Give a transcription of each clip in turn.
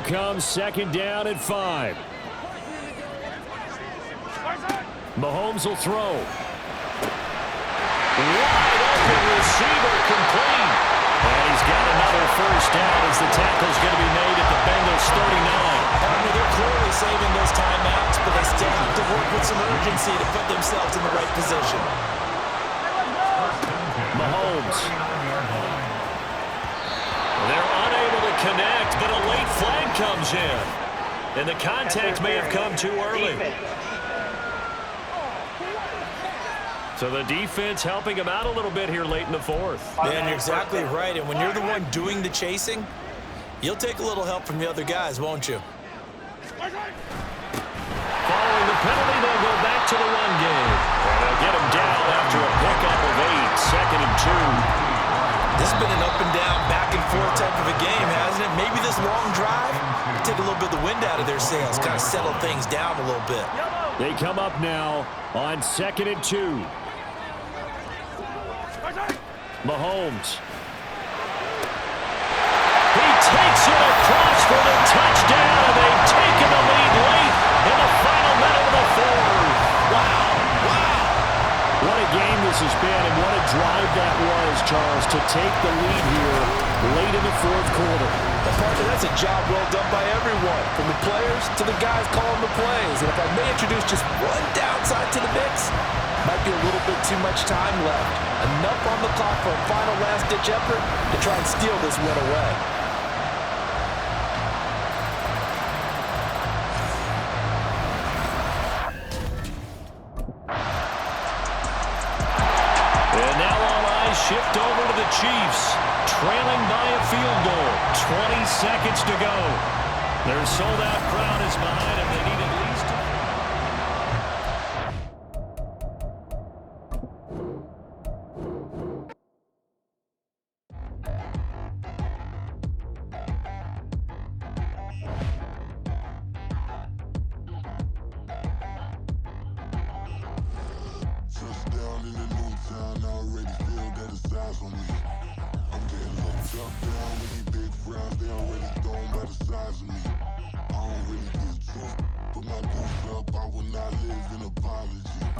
Here comes second down and 5. Mahomes will throw. Wide open receiver complete. And he's got another first down as the tackle's going to be made at the Bengals 39. I mean, they're clearly saving those timeouts, but they still have to work with some urgency to put themselves in the right position. Mahomes. They're unable to connect, but a late flag comes in. And the contact may have come too early. So the defense helping him out a little bit here late in the fourth. Yeah, and you're exactly right. And when you're the one doing the chasing, you'll take a little help from the other guys, won't you? Following the penalty, they'll go back to the run game. And they'll get him down after a pickup of 8, 2nd and 2. This has been an up and down, back and forth type of a game, hasn't it? Maybe this long drive take a little bit of the wind out of their sails, kind of settle things down a little bit. They come up now on 2nd and 2. Mahomes. He takes it across for the touchdown, and they've taken the lead late in the final minute of the fourth. Wow, wow. What a game this has been, and what a drive that was, Charles, to take the lead here late in the fourth quarter. Partner, that's a job well done by everyone, from the players to the guys calling the plays. And if I may introduce just one downside to the mix, might be a little bit too much time left. Enough on the clock for a final last-ditch effort to try and steal this win away. And now all eyes shift over to the Chiefs, trailing by a field goal. 20 seconds to go. Their sold-out crowd is behind them. They need at least a... Touchdown in the new town, I already feel that it's eyes on me. I'm getting looked up down with these big frowns, they already thrown by the size of me. I don't really get truth, put my goose up, I will not live in apology. I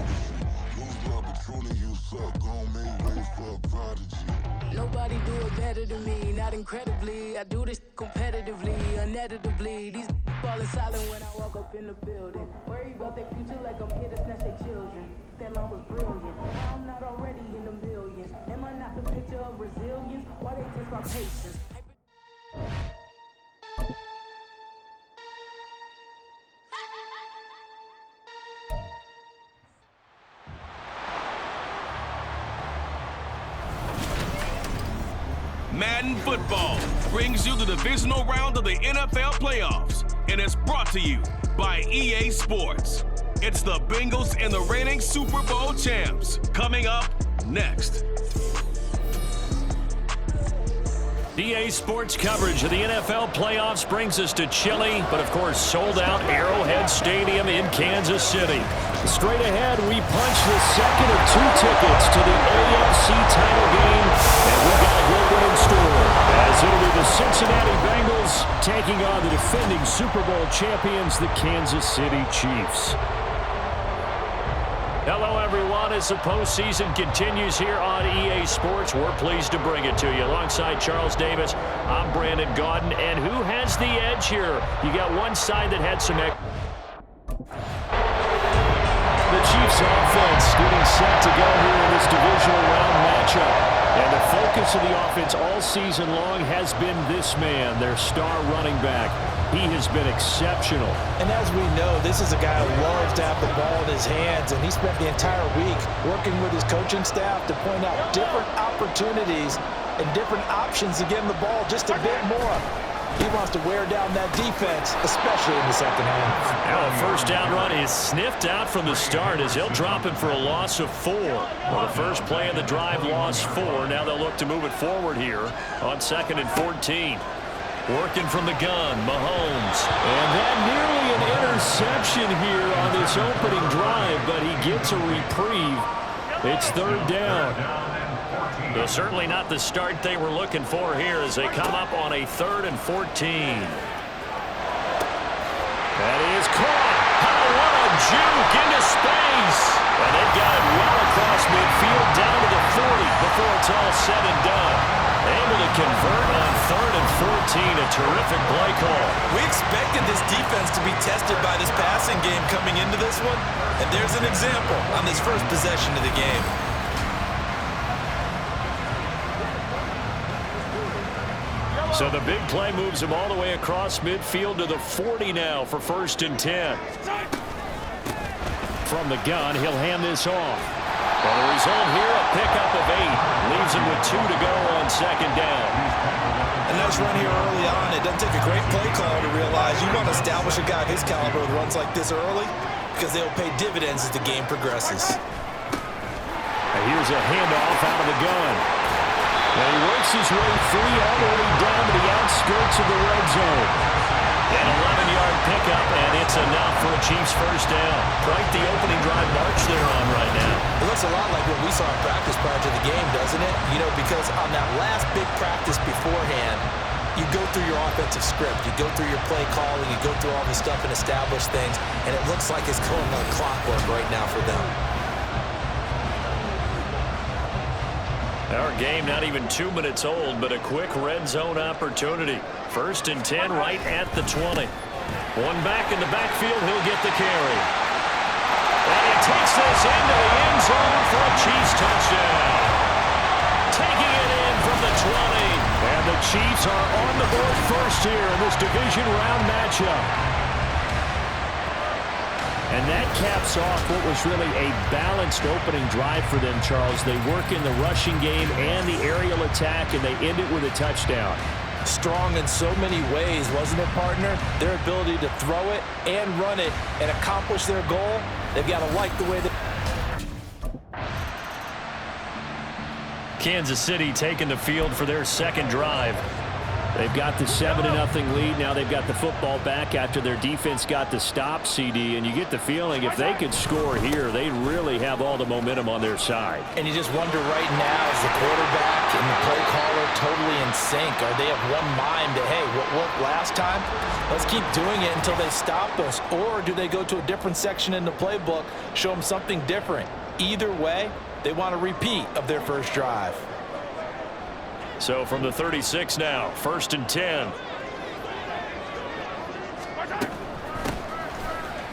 wish you lose love, but truly you suck, gon' make way for a prodigy. Nobody do it better than me, not incredibly. I do this competitively, uneditably. These falling silent when I walk up in the building. Worry about their future like I'm here to snatch their children. That line was brilliant. I'm not already in the millions. Am I not the picture of resilience? Why they test my patience? Madden Football brings you the divisional round of the NFL playoffs, and it's brought to you by EA Sports. It's the Bengals and the reigning Super Bowl champs. Coming up next. EA Sports coverage of the NFL playoffs brings us to chilly, but of course sold-out Arrowhead Stadium in Kansas City. Straight ahead, we punch the second of 2 tickets to the AFC title game, and we've got a great one in store, as it'll be the Cincinnati Bengals taking on the defending Super Bowl champions, the Kansas City Chiefs. Hello, everyone. As the postseason continues here on EA Sports, we're pleased to bring it to you. Alongside Charles Davis, I'm Brandon Gaudin. And who has the edge here? You got one side that had some... The Chiefs offense getting set to go here in this divisional round matchup. And the focus of the offense all season long has been this man, their star running back. He has been exceptional. And as we know, this is a guy who loves to have the ball in his hands, and he spent the entire week working with his coaching staff to point out different opportunities and different options to get him the ball just a bit more. He wants to wear down that defense, especially in the second half. Now the first down run is sniffed out from the start as he'll drop him for a loss of 4. Well, the first play of the drive lost 4. Now they'll look to move it forward here on 2nd and 14. Working from the gun, Mahomes. And that nearly an interception here on this opening drive, but he gets a reprieve. It's 3rd down. Though certainly not the start they were looking for here as they come up on a 3rd and 14. That is caught. Oh, what a juke into space. And they've got it well across midfield down to the 40 before it's all said and done. Able to convert on 3rd and 14. A terrific play call. We expected this defense to be tested by this passing game coming into this one. And there's an example on this first possession of the game. So the big play moves him all the way across midfield to the 40 now for 1st and 10. From the gun, he'll hand this off. Well, the result here, a pickup of 8. Leaves him with 2 to go on 2nd down. A nice run here early on. It doesn't take a great play call to realize you want to establish a guy of his caliber with runs like this early because they'll pay dividends as the game progresses. And here's a handoff out of the gun. And he works his way free all the way down to the outskirts of the red zone. An 11-yard pickup, and it's enough for a Chiefs first down. Quite the opening drive march they're on right now. It looks a lot like what we saw in practice prior to the game, doesn't it? You know, because on that last big practice beforehand, you go through your offensive script, you go through your play calling, you go through all this stuff and establish things, and it looks like it's going like clockwork right now for them. Our game not even 2 minutes old, but a quick red zone opportunity. 1st and 10 right at the 20. One back in the backfield, he'll get the carry. And he takes this into the end zone for a Chiefs touchdown. Taking it in from the 20. And the Chiefs are on the board first here in this division round matchup. And that caps off what was really a balanced opening drive for them, Charles. They work in the rushing game and the aerial attack, and they end it with a touchdown. Strong in so many ways, wasn't it, partner? Their ability to throw it and run it and accomplish their goal, they've got to like the way they... Kansas City taking the field for their 2nd drive. They've got the 7-0 lead. Now they've got the football back after their defense got the stop, CD. And you get the feeling if they could score here, they really have all the momentum on their side. And you just wonder right now, is the quarterback and the play caller totally in sync? Are they of one mind that, hey, what worked last time? Let's keep doing it until they stop us. Or do they go to a different section in the playbook, show them something different? Either way, they want a repeat of their first drive. So from the 36 now, 1st and 10.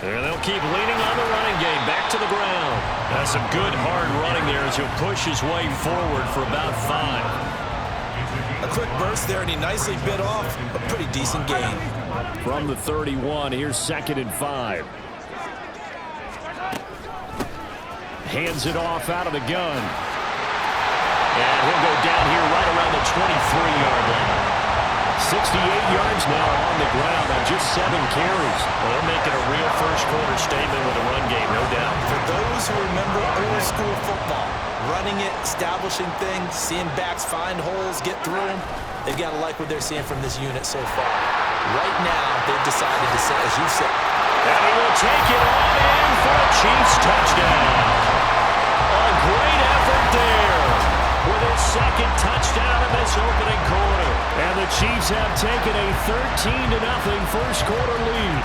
And they'll keep leaning on the running game, back to the ground. That's some good hard running there as he'll push his way forward for about 5. A quick burst there, and he nicely bit off a pretty decent gain. From the 31, here's 2nd and 5. Hands it off out of the gun. And he'll go down here right around the 23-yard line. 68 yards now on the ground on just 7 carries. Well, they're making a real first-quarter statement with the run game, no doubt. For those who remember old-school football, running it, establishing things, seeing backs find holes, get through them, they've got to like what they're seeing from this unit so far. Right now, they've decided to say, as you said, and he will take it on in for a Chiefs touchdown. A great effort there with his 2nd touchdown in this opening quarter. And the Chiefs have taken a 13-0 first-quarter lead.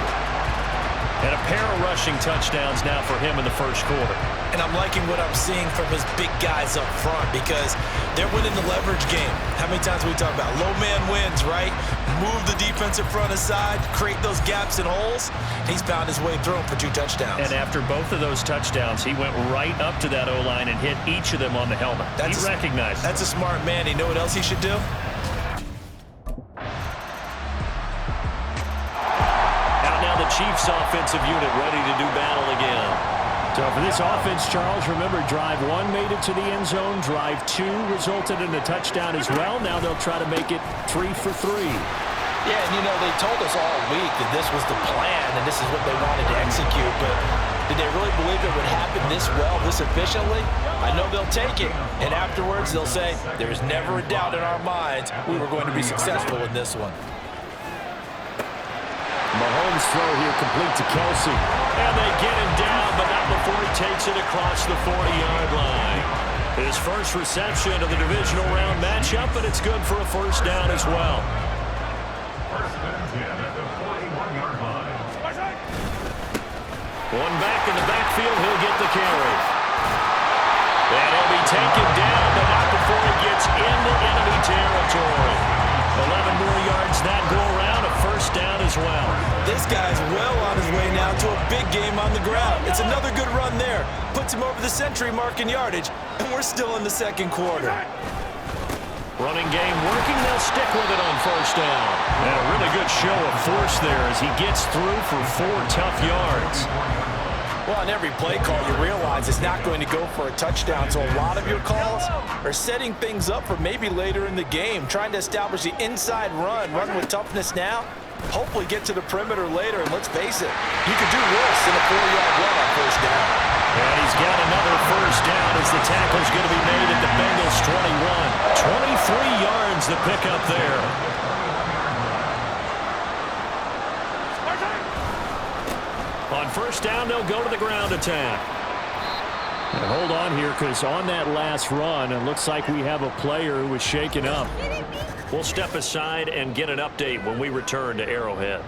And a pair of rushing touchdowns now for him in the first quarter. And I'm liking what I'm seeing from his big guys up front because they're winning the leverage game. How many times we talk about low man wins, right? Move the defensive front aside, create those gaps and holes. He's found his way through them for 2 touchdowns. And after both of those touchdowns, he went right up to that O-line and hit each of them on the helmet. He recognized it. That's a smart man. You know what else he should do? The Chiefs offensive unit ready to do battle again. So for this offense, Charles, remember drive 1 made it to the end zone. Drive 2 resulted in a touchdown as well. Now they'll try to make it 3 for 3. Yeah, and you know, they told us all week that this was the plan and this is what they wanted to execute, but did they really believe it would happen this well, this efficiently? I know they'll take it, and afterwards they'll say, there's never a doubt in our minds we were going to be successful in this one. Mahomes' throw here complete to Kelsey. And they get him down, but not before he takes it across the 40-yard line. His first reception of the divisional round matchup, but it's good for a first down as well. One back in the backfield, he'll get the carry. And he'll be taken down, but not before he gets into enemy territory. 11 more yards that go around, a first down as well. This guy's well on his way now to a big game on the ground. It's another good run there. Puts him over the century mark in yardage, and we're still in the second quarter. Running game working, they'll stick with it on first down. And a really good show of force there as he gets through for 4 tough yards. Well, on every play call, you realize it's not going to go for a touchdown, so a lot of your calls are setting things up for maybe later in the game, trying to establish the inside run with toughness now, hopefully get to the perimeter later, and let's face it, you could do worse than a 4-yard run on first down. And he's got another first down as the tackle's going to be made at the Bengals 21. 23 yards the pickup there. On first down, they'll go to the ground attack. And hold on here, because on that last run, it looks like we have a player who was shaken up. We'll step aside and get an update when we return to Arrowhead.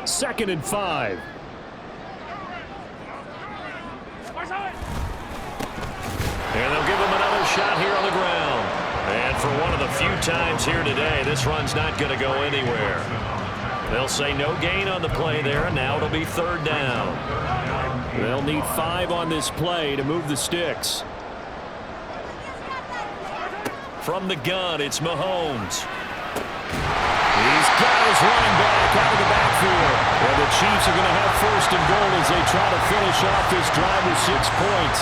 Second and 5. And they'll give him another shot here on the ground. And for one of the few times here today, this run's not going to go anywhere. They'll say no gain on the play there, and now it'll be third down. They'll need 5 on this play to move the sticks. From the gun, it's Mahomes. He's got his running back out of the backfield. And the Chiefs are going to have first and goal as they try to finish off this drive with 6 points.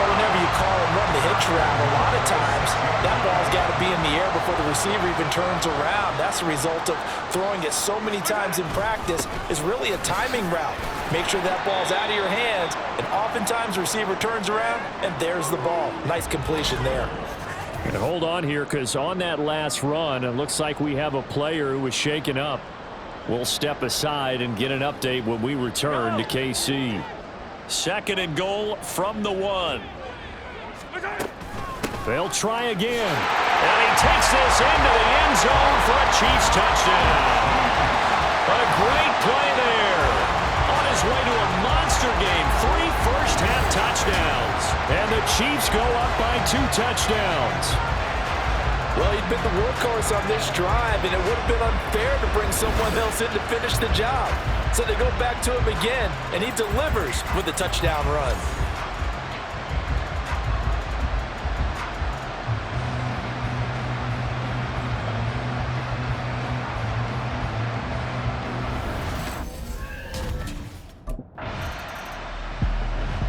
Well, whenever you call and run the hitch route, a lot of times that ball's got to be in the air before the receiver even turns around. That's the result of throwing it so many times in practice. Is really a timing route. Make sure that ball's out of your hands, and oftentimes the receiver turns around, and there's the ball. Nice completion there. And hold on here, because on that last run, it looks like we have a player who was shaken up. We'll step aside and get an update when we return to KC. Second and goal from the 1. They'll try again. And he takes this into the end zone for a Chiefs touchdown. A great play there. On his way to a monster game. 3 first-half touchdowns. And the Chiefs go up by 2 touchdowns. Well, he'd been the workhorse on this drive, and it would have been unfair to bring someone else in to finish the job. So they go back to him again, and he delivers with a touchdown run.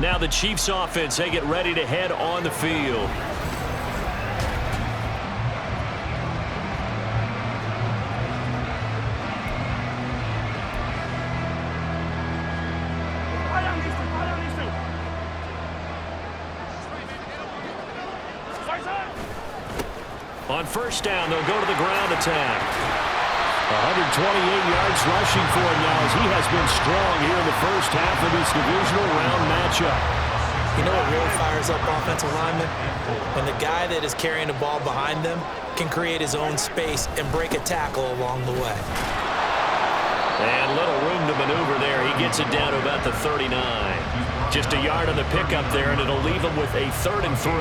Now the Chiefs offense, they get ready to head on the field. On first down, they'll go to the ground attack. 128 yards rushing for him now as he has been strong here in the first half of this divisional round matchup. You know what really fires up offensive linemen? When the guy that is carrying the ball behind them can create his own space and break a tackle along the way. And little room to maneuver there. He gets it down to about the 39. Just a yard on the pickup there, and it'll leave him with a 3rd and 3.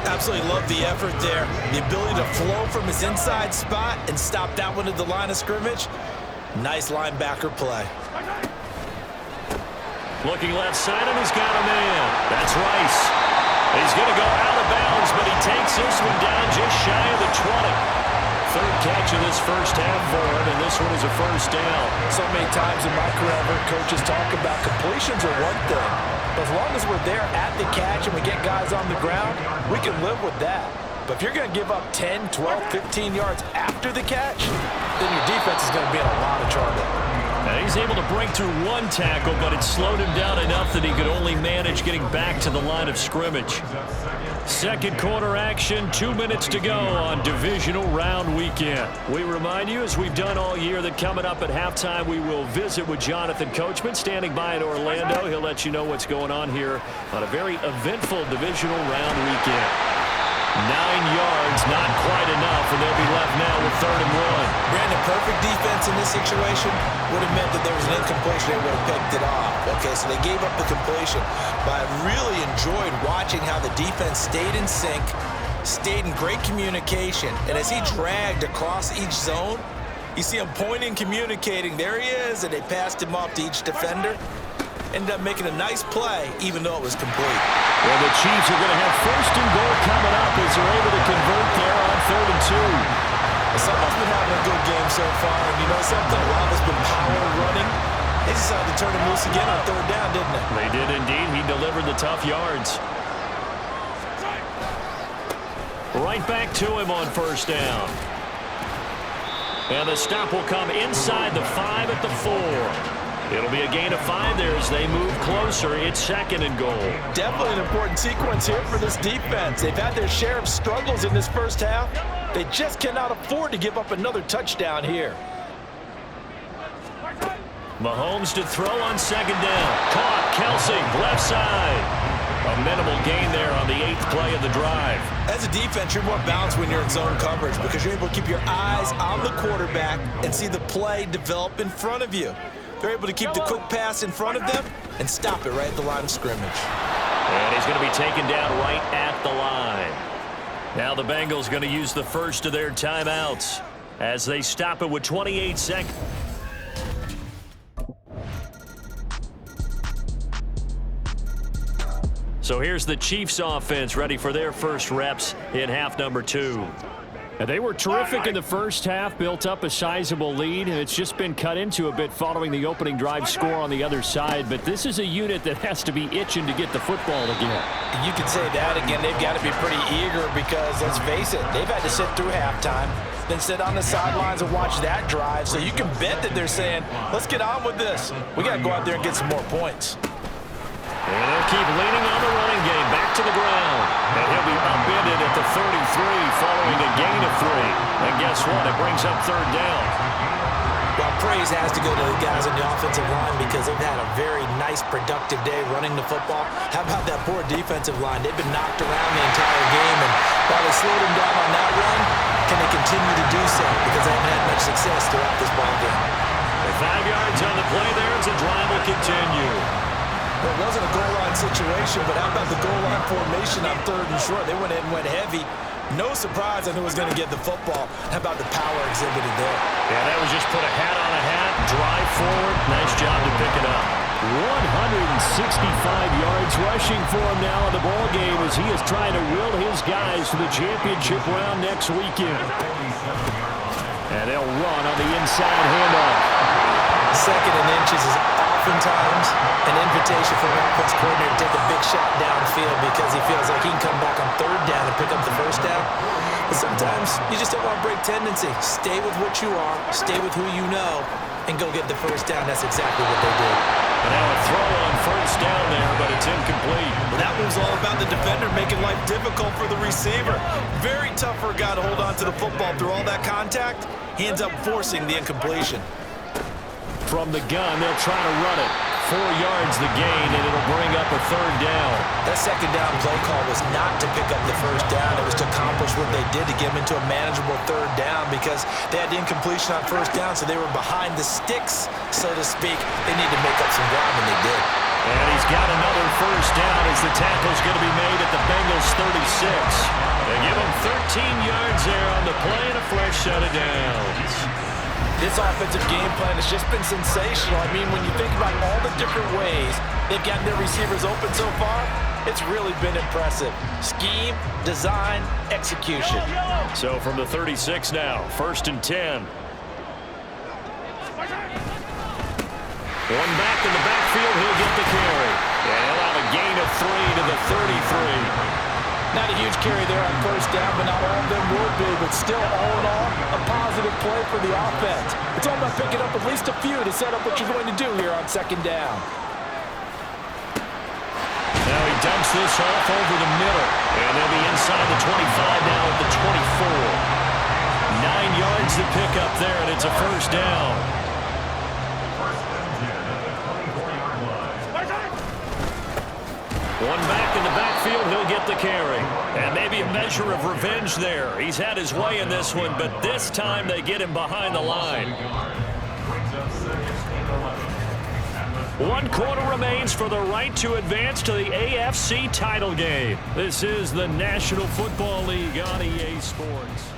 Absolutely love the effort there. The ability to flow from his inside spot and stop that one at the line of scrimmage. Nice linebacker play. Looking left side, and he's got a man. That's Rice. He's going to go out of bounds, but he takes this one down just shy of the 20. 3rd catch of this first half for him, and this one is a first down. So many times in my career, I've heard coaches talk about completions are one thing. But as long as we're there at the catch and we get guys on the ground, we can live with that. But if you're going to give up 10, 12, 15 yards after the catch, then your defense is going to be in a lot of trouble. And he's able to break through 1 tackle, but it slowed him down enough that he could only manage getting back to the line of scrimmage. Second quarter action, 2 minutes to go on divisional round weekend. We remind you, as we've done all year, that coming up at halftime, we will visit with Jonathan Coachman, standing by in Orlando. He'll let you know what's going on here on a very eventful divisional round weekend. 9 yards, not quite enough, and they'll be left now with 3rd and 1. Brandon, perfect defense in this situation would have meant that there was an incompletion. They would have picked it off. Okay, so they gave up the completion. But I really enjoyed watching how the defense stayed in sync, stayed in great communication. And as he dragged across each zone, you see him pointing, communicating. There he is, and they passed him off to each defender. Ended up making a nice play, even though it was complete. Well, the Chiefs are going to have 1st and goal coming up as they're able to convert there on 3rd and 2. Someone's been having a good game so far, and you know something? A lot has been power running. They decided to turn him loose again on 3rd down, didn't they? They did indeed. He delivered the tough yards. Right back to him on 1st down. And the stop will come inside the 5 at the 4. It'll be a gain of 5 there as they move closer. It's 2nd and goal. Definitely an important sequence here for this defense. They've had their share of struggles in this first half. They just cannot afford to give up another touchdown here. Mahomes to throw on 2nd down. Caught. Kelsey, left side. A minimal gain there on the 8th play of the drive. As a defense, you're more balanced when you're in zone coverage because you're able to keep your eyes on the quarterback and see the play develop in front of you. They're able to keep the quick pass in front of them and stop it right at the line of scrimmage. And he's going to be taken down right at the line. Now the Bengals going to use the first of their timeouts as they stop it with 28 seconds. So here's the Chiefs offense ready for their first reps in half number 2. And they were terrific in the first half, built up a sizable lead, and it's just been cut into a bit following the opening drive score on the other side. But this is a unit that has to be itching to get the football again. You can say that again. They've got to be pretty eager because, let's face it, they've had to sit through halftime, then sit on the sidelines and watch that drive. So you can bet that they're saying, let's get on with this. We got to go out there and get some more points. And they'll keep leaning on the running game. Back to the ground. And he'll be upended at the 33 following a gain of 3. And guess what? It brings up 3rd down. Well, praise has to go to the guys on the offensive line because they've had a very nice, productive day running the football. How about that poor defensive line? They've been knocked around the entire game, and while they slowed them down on that run, can they continue to do so? Because they haven't had much success throughout this ball game. 5 yards on the play there as the drive will continue. Well, it wasn't a goal line situation, but how about the goal line formation on 3rd and short? They went in and went heavy. No surprise on who was going to get the football. How about the power exhibited there? Yeah, that was just put a hat on a hat, drive forward. Nice job to pick it up. 165 yards rushing for him now in the ball game as he is trying to will his guys to the championship round next weekend. And they'll run on the inside handoff. 2nd and inches is oftentimes an invitation for an offense coordinator to take a big shot downfield because he feels like he can come back on 3rd down and pick up the 1st down. But sometimes you just don't want to break tendency. Stay with what you are, stay with who you know, and go get the 1st down. That's exactly what they did. And now a throw on 1st down there, but it's incomplete. Well, that was all about the defender making life difficult for the receiver. Very tough for a guy to hold on to the football through all that contact. He ends up forcing the incompletion. From the gun, they'll try to run it. 4 yards the gain, and it'll bring up a 3rd down. That 2nd down play call was not to pick up the 1st down. It was to accomplish what they did to get them into a manageable 3rd down because they had the incompletion on 1st down, so they were behind the sticks, so to speak. They need to make up some ground, and they did. And he's got another 1st down as the tackle's going to be made at the Bengals 36. They give him 13 yards there on the play and a fresh set of downs. This offensive game plan has just been sensational. I mean, when you think about all the different ways they've gotten their receivers open so far, it's really been impressive. Scheme, design, execution. So from the 36 now, 1st and 10. One back in the backfield, he'll get the carry. And he'll have a gain of 3 to the 33. Not a huge carry there on 1st down, but not all of them will be. But still, all in all, a positive play for the offense. It's all about picking up at least a few to set up what you're going to do here on 2nd down. Now he dumps this off over the middle. And they'll be inside the 25 now at the 24. 9 yards to pick up there, and it's a first down. One back in the backfield, he'll get the carry. And maybe a measure of revenge there. He's had his way in this one, but this time they get him behind the line. 1 quarter remains for the right to advance to the AFC title game. This is the National Football League on EA Sports.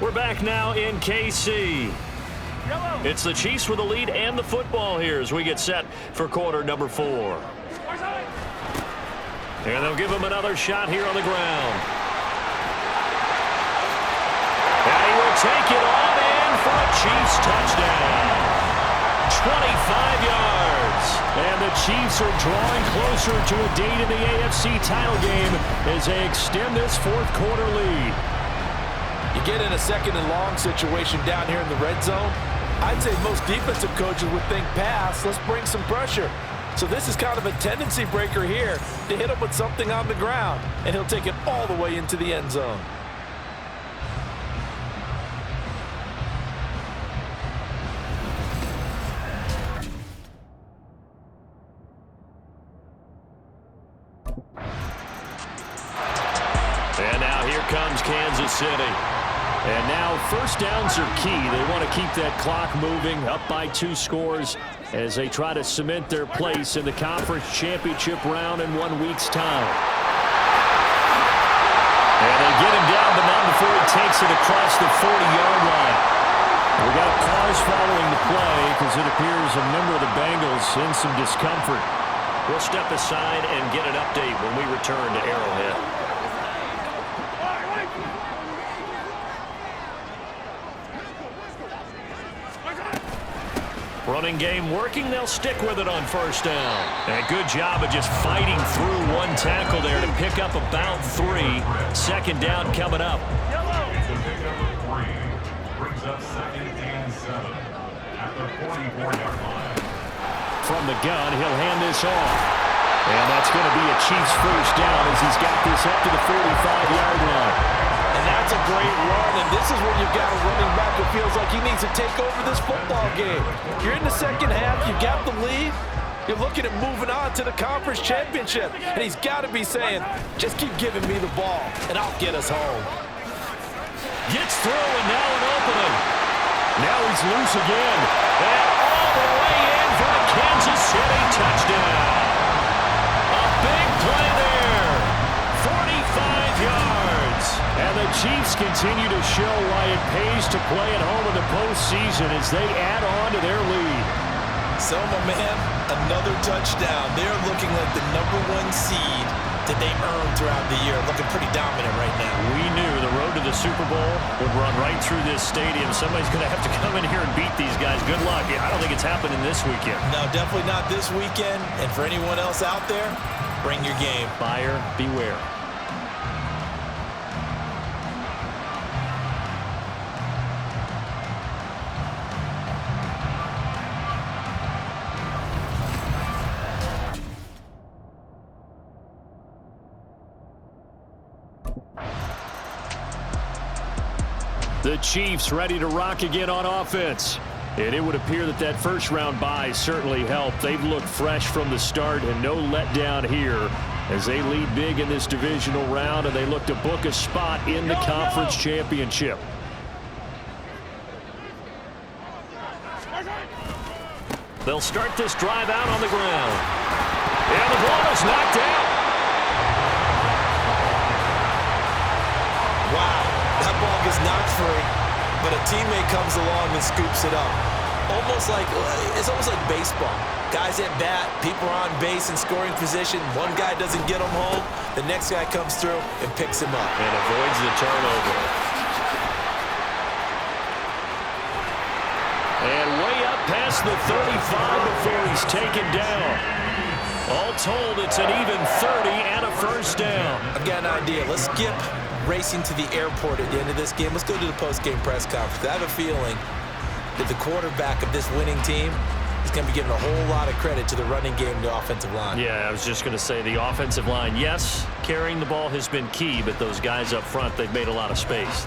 We're back now in KC. It's the Chiefs with the lead and the football here as we get set for quarter number 4. And they'll give him another shot here on the ground. And he will take it on in for a Chiefs touchdown. 25 yards. And the Chiefs are drawing closer to a date in the AFC title game as they extend this fourth quarter lead. You get in a second and long situation down here in the red zone, I'd say most defensive coaches would think pass, let's bring some pressure. So this is kind of a tendency breaker here to hit him with something on the ground, and he'll take it all the way into the end zone. And now here comes Kansas City. And now first downs are key. They want to keep that clock moving, up by 2 scores as they try to cement their place in the conference championship round in 1 week's time. And they get him down, but not before he takes it across the 40-yard line. We got a pause following the play because it appears a member of the Bengals in some discomfort. We'll step aside and get an update when we return to Arrowhead. Running game working. They'll stick with it on first down. And a good job of just fighting through one tackle there to pick up about 3. Second down coming up. From the gun, he'll hand this off. And that's going to be a Chiefs first down as he's got this up to the 45-yard line. And that's a great run, and this is where you've got a running back who feels like he needs to take over this football game. You're in the second half, you've got the lead, you're looking at moving on to the conference championship, and he's got to be saying, just keep giving me the ball, and I'll get us home. Gets through, and now an opening. Now he's loose again, and all the way in for a Kansas City touchdown. A big play there, 45 yards. And the Chiefs continue to show why it pays to play at home in the postseason as they add on to their lead. So, my man, another touchdown. They're looking like the #1 seed that they earned throughout the year. Looking pretty dominant right now. We knew the road to the Super Bowl would run right through this stadium. Somebody's going to have to come in here and beat these guys. Good luck. I don't think it's happening this weekend. No, definitely not this weekend. And for anyone else out there, bring your game. Buyer beware. The Chiefs ready to rock again on offense. And it would appear that that first round bye certainly helped. They've looked fresh from the start and no letdown here as they lead big in this divisional round and they look to book a spot in the conference championship. They'll start this drive out on the ground. And the ball is knocked out. Wow. That ball gets knocked free, but a teammate comes along and scoops it up. It's almost like baseball. Guys at bat, people are on base in scoring position. One guy doesn't get him home. The next guy comes through and picks him up. And avoids the turnover. And way up past the 35 before he's taken down. All told, it's an even 30 and a first down. I've got an idea. Let's skip racing to the airport at the end of this game. Let's go to the post-game press conference. I have a feeling that the quarterback of this winning team he's going to be giving a whole lot of credit to the running game and the offensive line. Yeah, I was just going to say the offensive line, yes, carrying the ball has been key, but those guys up front, they've made a lot of space.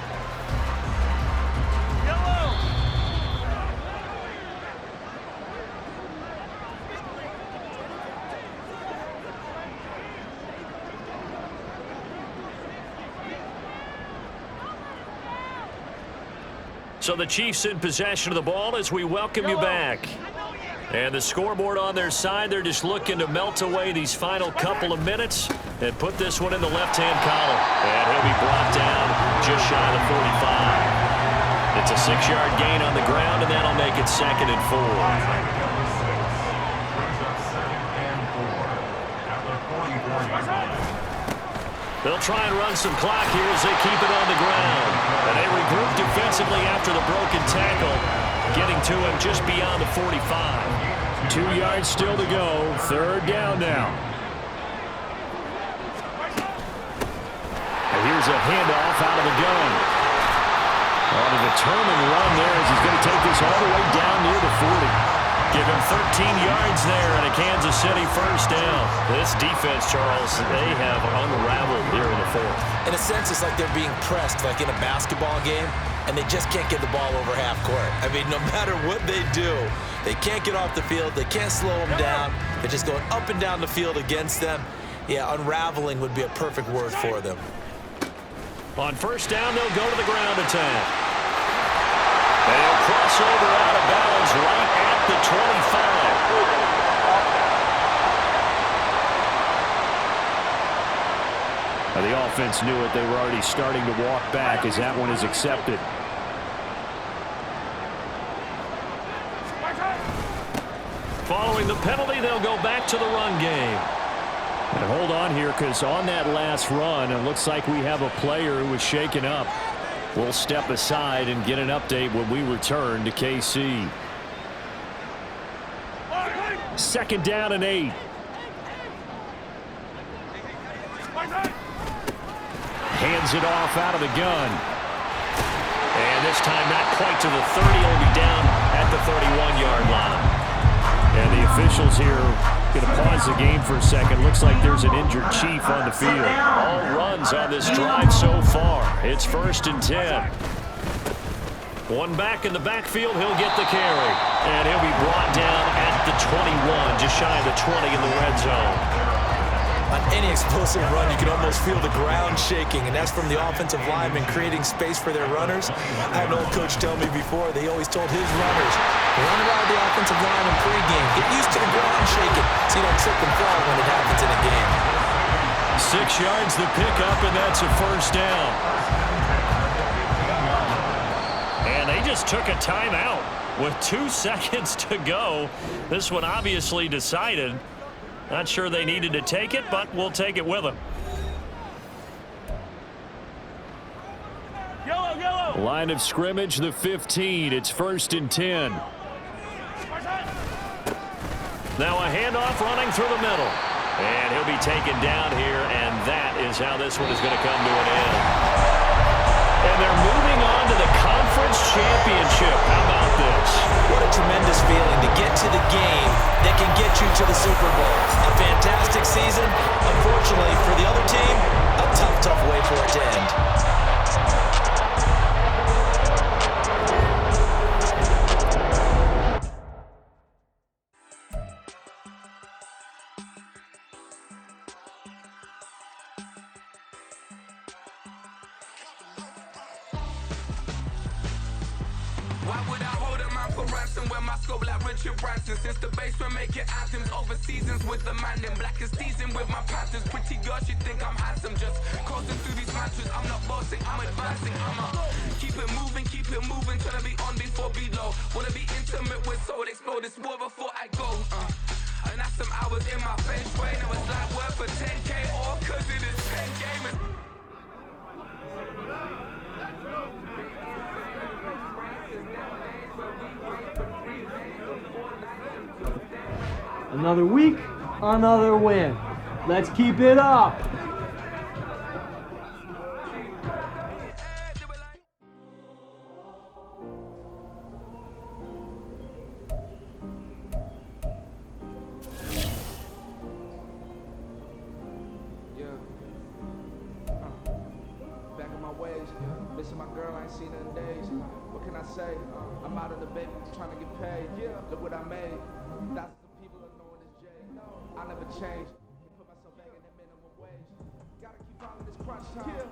So the Chiefs in possession of the ball as we welcome you back. And the scoreboard on their side, they're just looking to melt away these final couple of minutes and put this one in the left-hand column. And he'll be brought down just shy of the 45. It's a 6-yard gain on the ground, and that'll make it 2nd and 4. They'll try and run some clock here as they keep it on the ground. And they regroup defensively after the broken tackle, getting to him just beyond the 45. 2 yards still to go. 3rd down now. And here's a handoff out of the gun. On a determined run there as he's going to take this all the way down near the 40. Give him 13 yards there and a Kansas City 1st down. This defense, Charles, they have unraveled here in the 4th. In a sense, it's like they're being pressed like in a basketball game, and they just can't get the ball over half court. I mean, no matter what they do, they can't get off the field. They can't slow them down. They're just going up and down the field against them. Yeah, unraveling would be a perfect word for them. On 1st down, they'll go to the ground attack. They'll cross over out of bounds right at the 25. The offense knew it. They were already starting to walk back as that one is accepted. Following the penalty, they'll go back to the run game. And hold on here, because on that last run, it looks like we have a player who was shaken up. We'll step aside and get an update when we return to KC. 2nd down and 8. Hands it off out of the gun. And this time not quite to the 30. He'll be down at the 31-yard line. And the officials here going to pause the game for a second. Looks like there's an injured Chief on the field. All runs on this drive so far. It's 1st and 10. One back in the backfield. He'll get the carry. And he'll be brought down at the 21, just shy of the 20 in the red zone. On any explosive run, you can almost feel the ground shaking, and that's from the offensive linemen creating space for their runners. I had an old coach tell me before, they always told his runners, run around the offensive line in pregame. Get used to the ground shaking so you don't trip and fall when it happens in a game. 6 yards the pickup, and that's a 1st down. And they just took a timeout with 2 seconds to go. This one obviously decided. Not sure they needed to take it, but we'll take it with them. Line of scrimmage, the 15. It's 1st and 10. Now a handoff running through the middle. And he'll be taken down here, and that is how this one is going to come to an end. And they're moving on to the conference championship. How about this? What a tremendous feeling to get to the game that can get you to the Super Bowl. A fantastic season. Unfortunately for the other team, a tough way for it to end. Why would I hold up my for ransom when my scope like Richard Branson? Since the basement making anthems over seasons with the man in black is teasing with my panthers. Pretty girl, she think I'm handsome. Just coasting through these mantras. I'm not bossing, I'm advancing. I'ma keep it moving, trying to be on before below. Wanna be intimate with soul, explode this war before I go. And that's some hours in my bench way. Now it's like work for 10K all cause it is 10 gamers. Another week, another win. Let's keep it up. ways. Missing my girl, I ain't seen her in days. What can I say? I'm out of the baby, trying to get paid. Look what I made. Thousands of people are knowing this Jay. I never changed. Can't put myself back in the minimum wage. Gotta keep following this crunch time.